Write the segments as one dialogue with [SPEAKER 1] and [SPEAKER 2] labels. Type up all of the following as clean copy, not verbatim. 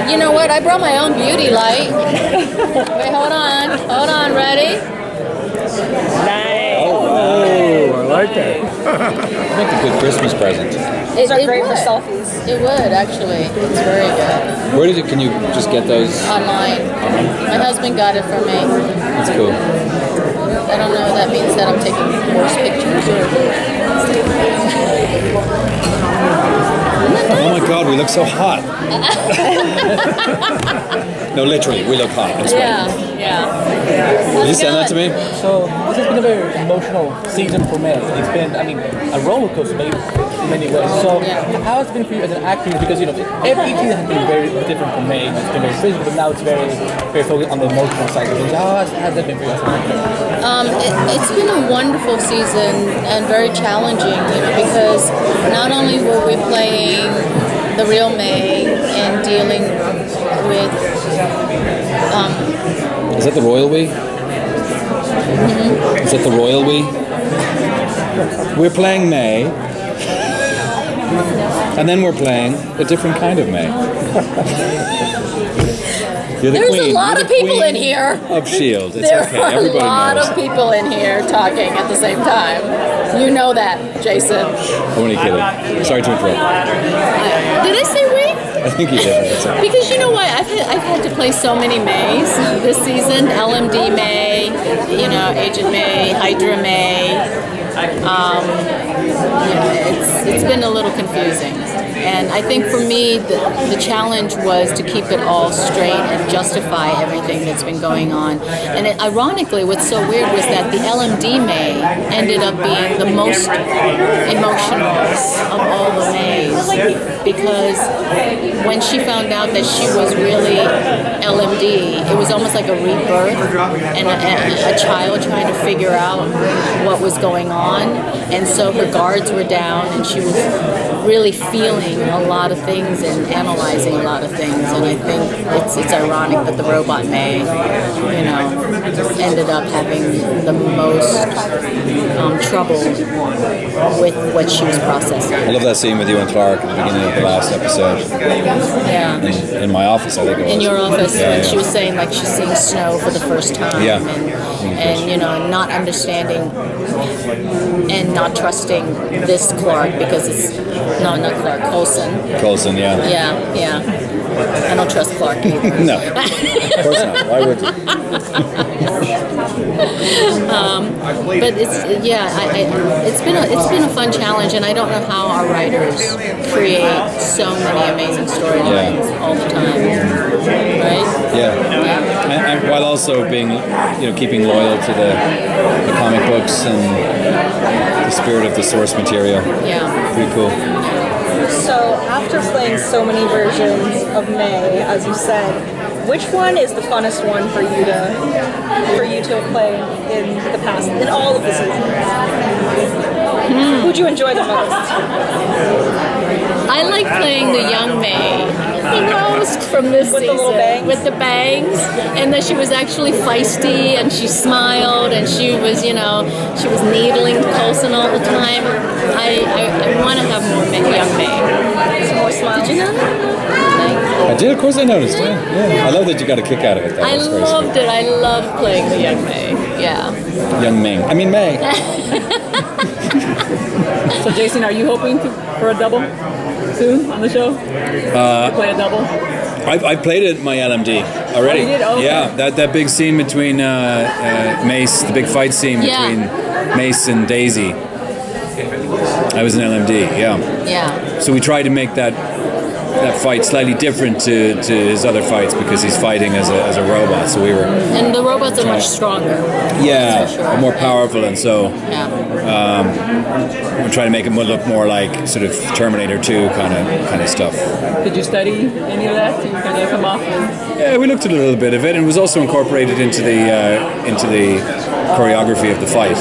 [SPEAKER 1] You know what? I brought my own beauty light. Wait, hold on, ready?
[SPEAKER 2] Nice.
[SPEAKER 3] Oh, I like that.
[SPEAKER 4] Make a good Christmas present.
[SPEAKER 1] These
[SPEAKER 2] are great for selfies.
[SPEAKER 1] It would, actually. It's very good.
[SPEAKER 4] Where did it? Can you just get those?
[SPEAKER 1] Online. My husband got it for me.
[SPEAKER 4] That's cool.
[SPEAKER 1] I don't know if that means that I'm taking worse pictures or...
[SPEAKER 4] Oh my God, we look so hot. No, literally, we look hot. That's
[SPEAKER 1] Yeah.
[SPEAKER 4] Did you send that to me?
[SPEAKER 3] So this has been a very emotional season for me. It's been, I mean, a roller coaster maybe in many ways. So how has it been for you as an actor? Because every season has been very different for me. It's been very physical, but now it's very focused on the emotional side of things. How has that been for you as an actor?
[SPEAKER 1] It's been a wonderful season and very challenging, because not only were we playing the real May and dealing with
[SPEAKER 4] Is that the royal we? Is that the royal we? We're playing May, and then we're playing a different kind of May. You're the
[SPEAKER 1] There's
[SPEAKER 4] queen.
[SPEAKER 1] a lot of people in here.
[SPEAKER 4] Of S.H.I.E.L.D. It's
[SPEAKER 1] There
[SPEAKER 4] okay.
[SPEAKER 1] are
[SPEAKER 4] Everybody
[SPEAKER 1] a lot
[SPEAKER 4] knows.
[SPEAKER 1] of people in here talking at the same time. You know that, Jason.
[SPEAKER 4] I'm only kidding. Sorry to interrupt.
[SPEAKER 1] Did I say we?
[SPEAKER 4] I think you did. That's okay.
[SPEAKER 1] Because you know what, I've had to play so many Mays this season. LMD May, Agent May, Hydra May. It's been a little confusing. And I think for me, the challenge was to keep it all straight and justify everything that's been going on. And ironically, what's so weird was that the LMD May ended up being the most emotional of all the Mays, because when she found out that she was really LMD, it was almost like a rebirth and a child trying to figure out what was going on. And so her guards were down and she was really feeling a lot of things and analyzing a lot of things. And I think it's ironic that the robot May, ended up having the most trouble with what she was processing.
[SPEAKER 4] I love that scene with you and Clark at the beginning of the last episode.
[SPEAKER 1] Yeah.
[SPEAKER 4] In my office, I think it was.
[SPEAKER 1] In your office,
[SPEAKER 4] Yeah,
[SPEAKER 1] when
[SPEAKER 4] yeah.
[SPEAKER 1] she was saying like she's seeing snow for the first time,
[SPEAKER 4] Yeah.
[SPEAKER 1] and not understanding and not trusting this Clark because it's not Clark, Coulson.
[SPEAKER 4] Yeah.
[SPEAKER 1] Yeah. I don't trust Clark either.
[SPEAKER 4] No, of course not. Why would you?
[SPEAKER 1] But it's been a fun challenge, and I don't know how our writers create so many amazing storylines all the time, right?
[SPEAKER 4] Yeah. And while also being, keeping loyal to the comic books and the spirit of the source material.
[SPEAKER 1] Yeah.
[SPEAKER 4] Pretty cool.
[SPEAKER 2] So after playing so many versions of May, as you said, which one is the funnest one for you to play in the past, in all of the seasons? Who'd you enjoy the most?
[SPEAKER 1] I like playing the young May the most from this season.
[SPEAKER 2] With the little bangs?
[SPEAKER 1] With the bangs. And that she was actually feisty and she smiled and she was, she was needling Coulson all the time. I want to have more young May.
[SPEAKER 2] Some more smiles.
[SPEAKER 1] Did you know that?
[SPEAKER 4] I did, of course I noticed. Yeah. I love that you got a kick out of it.
[SPEAKER 1] I loved it. I loved playing the young May. Yeah.
[SPEAKER 4] Young Ming. I mean May.
[SPEAKER 3] So Jason, are you hoping for a double soon on the show? To play a double?
[SPEAKER 4] I played it my LMD already.
[SPEAKER 3] Oh, you did? Oh, okay.
[SPEAKER 4] Yeah, that big scene between Mace, the big fight scene between Mace and Daisy. I was an LMD,
[SPEAKER 1] Yeah.
[SPEAKER 4] So we tried to make that fight slightly different to his other fights because he's fighting as a robot. So we were.
[SPEAKER 1] And the robots are much stronger.
[SPEAKER 4] Yeah,
[SPEAKER 1] for sure.
[SPEAKER 4] more powerful, and so
[SPEAKER 1] Yeah.
[SPEAKER 4] we're trying to make him look more like sort of Terminator 2 kind of stuff.
[SPEAKER 3] Did you study any of that to kind of come off?
[SPEAKER 4] Yeah, we looked at a little bit of it, and it was also incorporated into the choreography of the fight.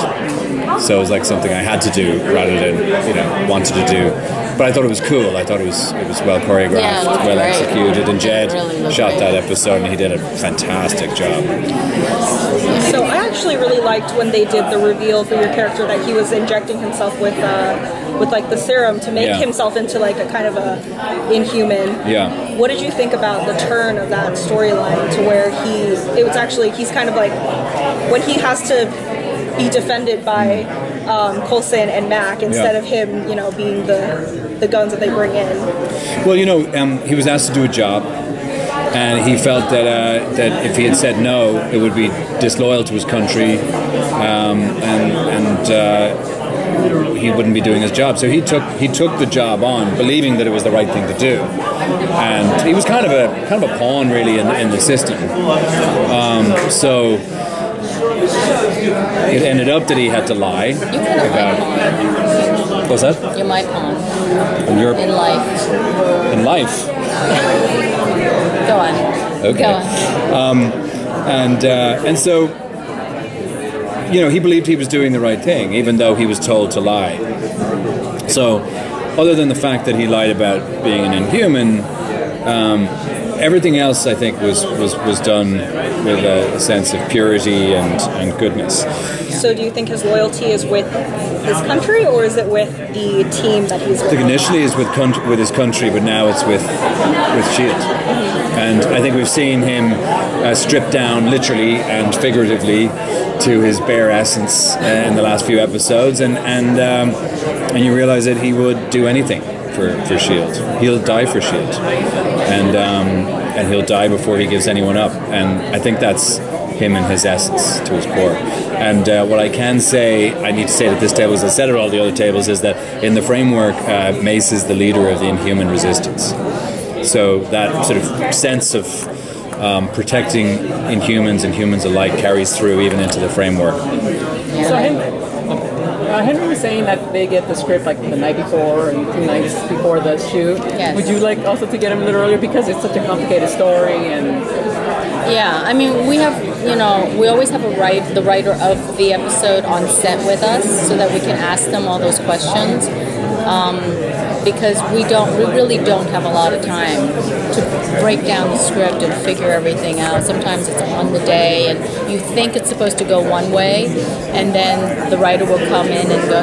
[SPEAKER 4] So it was like something I had to do rather than wanted to do. But I thought it was cool. I thought it was well choreographed,
[SPEAKER 1] Yeah, it looked
[SPEAKER 4] well
[SPEAKER 1] great.
[SPEAKER 4] executed, and Jed
[SPEAKER 1] Really
[SPEAKER 4] shot
[SPEAKER 1] great.
[SPEAKER 4] that episode, and he did a fantastic job.
[SPEAKER 2] So I actually really liked when they did the reveal for your character that he was injecting himself with with like the serum to make
[SPEAKER 4] Yeah.
[SPEAKER 2] himself into like a kind of a inhuman.
[SPEAKER 4] Yeah.
[SPEAKER 2] What did you think about the turn of that storyline to where he's kind of like when he has to be defended by Coulson and Mac instead of him, you know, being the guns that they bring in.
[SPEAKER 4] Well, you know, he was asked to do a job, and he felt that if he had said no, it would be disloyal to his country, and he wouldn't be doing his job. So he took the job on, believing that it was the right thing to do, and he was kind of a pawn really in the system. So it ended up that he had to lie about. What's that?
[SPEAKER 1] You're my pawn
[SPEAKER 4] You're
[SPEAKER 1] in life.
[SPEAKER 4] in life.
[SPEAKER 1] Go on.
[SPEAKER 4] Okay.
[SPEAKER 1] Go on.
[SPEAKER 4] And so, you know, he believed he was doing the right thing, even though he was told to lie. So, other than the fact that he lied about being an inhuman, everything else I think was done with a sense of purity and goodness.
[SPEAKER 2] So do you think his loyalty is with his country, or is it with the team that he's with?
[SPEAKER 4] I think initially it's with his country, but now it's with S.H.I.E.L.D. And I think we've seen him stripped down literally and figuratively to his bare essence in the last few episodes, and you realize that he would do anything for S.H.I.E.L.D. He'll die for S.H.I.E.L.D. and he'll die before he gives anyone up. And I think that's him in his essence, to his core. And what I can say, I need to say at this table, as I said at all the other tables, is that in the framework, Mace is the leader of the Inhuman resistance. So that sort of sense of protecting Inhumans and humans alike carries through even into the framework.
[SPEAKER 5] So Henry was saying that they get the script like the night before and 2 nights before the shoot.
[SPEAKER 1] Yes.
[SPEAKER 5] Would you like also to get him a little earlier because it's such a complicated story and...
[SPEAKER 1] Yeah, I mean, we have, you know, we always have the writer of the episode on set with us so that we can ask them all those questions. Because we really don't have a lot of time to break down the script and figure everything out. Sometimes it's on the day and you think it's supposed to go one way, and then the writer will come in and go,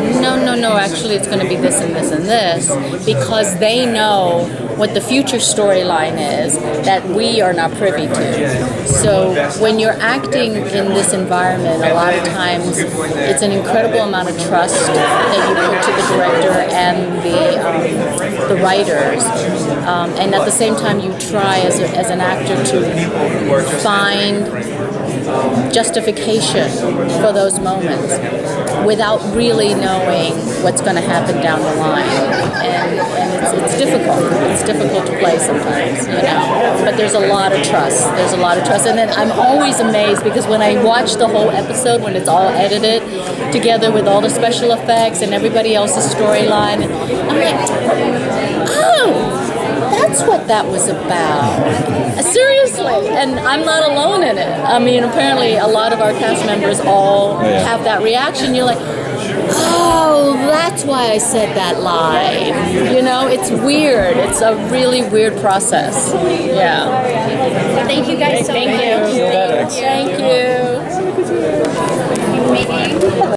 [SPEAKER 1] no, actually it's going to be this and this and this, because they know what the future storyline is that we are not privy to. So when you're acting in this environment, a lot of times it's an incredible amount of trust that you put to the director and the writers, and at the same time you try as an actor to find justification for those moments without really knowing what's going to happen down the line, and it's difficult. It's difficult to play sometimes, you know. But there's a lot of trust. There's a lot of trust, and then I'm always amazed because when I watch the whole episode, when it's all edited together with all the special effects and everybody else's storyline, I'm like, oh, that's what that was about. Seriously, and I'm not alone in it. I mean, apparently a lot of our cast members all have that reaction. You're like, oh, that's why I said that line. You know, it's weird. It's a really weird process. Yeah.
[SPEAKER 6] Thank you guys so much.
[SPEAKER 1] Thank you. Thank you.